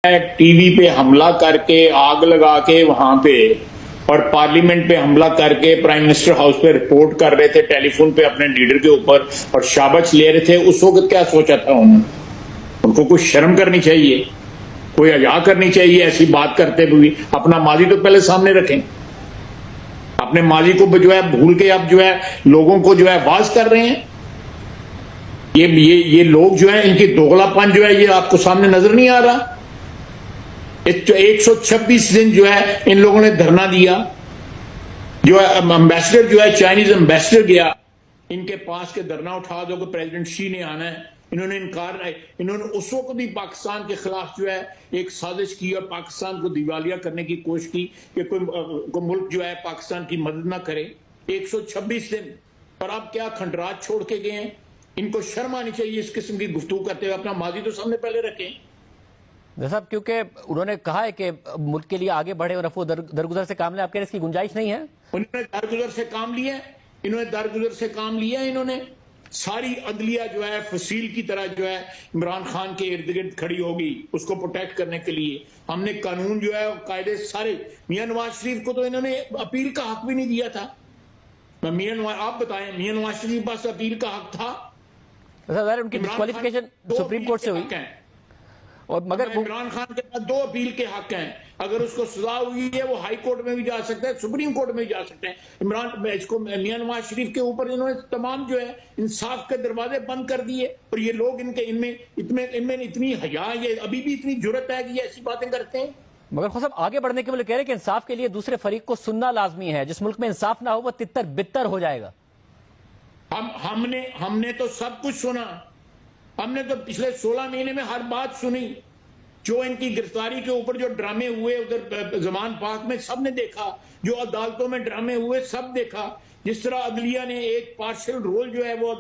T V پہ حملہ کر کے آگ لگا کے وہاں پہ اور پارلیمنٹ پہ حملہ کر کے پرائم منسٹر ہاؤس پہ رپورٹ کر رہے تھے ٹیلی فون پہ اپنے لیڈر کے اوپر اور شاباش لے رہے تھے. اس وقت کیا سوچا تھا ان کو کچھ شرم کرنی چاہیے, کوئی حیا کرنی چاہیے ایسی بات کرتے ہوئے. اپنا ماضی تو پہلے سامنے رکھیں. اپنے ماضی کو جو ہے بھول کے اب جو ہے لوگوں کو جو ہے واز کر رہے ہیں. یہ لوگ جو ہیں ان کی دوغلا پن جو ہے یہ آپ کو سامنے نظر نہیں آ رہا. 126 دن جو ہے ان لوگوں نے دھرنا دیا. جو ہے امبیسڈر جو ہے چائنیز امبیسڈر گیا ان کے پاس کے دھرنا اٹھا دو کہ پریزیڈنٹ شی نے آنا ہے. انہوں نے انہوں نے اس وقت بھی پاکستان کے خلاف جو ہے ایک سازش کی اور پاکستان کو دیوالیہ کرنے کی کوشش کی کہ کوئی ملک جو ہے پاکستان کی مدد نہ کرے. 126 دن اور اب کیا کھنڈرات چھوڑ کے گئے ہیں. ان کو شرم آنی چاہیے اس قسم کی گفتگو کرتے ہوئے. اپنا ماضی تو سامنے پہلے رکھیں. صاحب کیونکہ انہوں نے کہا ہے کہ ملک کے لیے آگے بڑھے اور رفع درگزر سے کام لیں, آپ کہہ رہے اس کی گنجائش نہیں ہے. انہوں نے درگزر سے کام لیا, انہوں نے ساری عدلیہ جو ہے فصیل کی طرح جو ہے عمران خان کے ارد گرد کھڑی ہوگی اس کو پروٹیکٹ کرنے کے لیے. ہم نے قانون جو ہے قاعدے سارے. میاں نواز شریف کو تو انہوں نے اپیل کا حق بھی نہیں دیا تھا. آپ بتائیں میاں نواز شریف کے پاس اپیل کا حق تھا؟ ان کی ڈسکوالیفیکیشن سپریم کورٹ سے ہوئی اور مگر عمران خان کے پاس 2 اپیل کے حق ہیں. اگر اس کو سزا ہوئی ہے وہ ہائی کورٹ میں بھی جا سکتا ہے, سپریم کورٹ میں بھی جا سکتے ہیں. اس کو میاں نواز شریف کے اوپر انہوں نے تمام جو ہے انصاف کے دروازے بند کر دیے. اور یہ لوگ ان میں اتنی حیا, یہ ابھی بھی اتنی جرأت ہے کہ یہ ایسی باتیں کرتے ہیں. مگر خود صاحب آگے بڑھنے کے لیے کہہ رہے ہیں کہ انصاف کے لیے دوسرے فریق کو سننا لازمی ہے. جس ملک میں انصاف نہ ہو وہ تتر بتر ہو جائے گا. ہم نے تو سب کچھ سنا. ہم نے تو پچھلے 16 مہینے میں ہر بات سنی. جو ان کی گرفتاری کے اوپر جو ڈرامے ہوئے ادھر زمان پاک میں سب نے دیکھا. جو عدالتوں میں ڈرامے ہوئے سب دیکھا. جس طرح عدلیہ نے ایک پارشل رول جو ہے وہ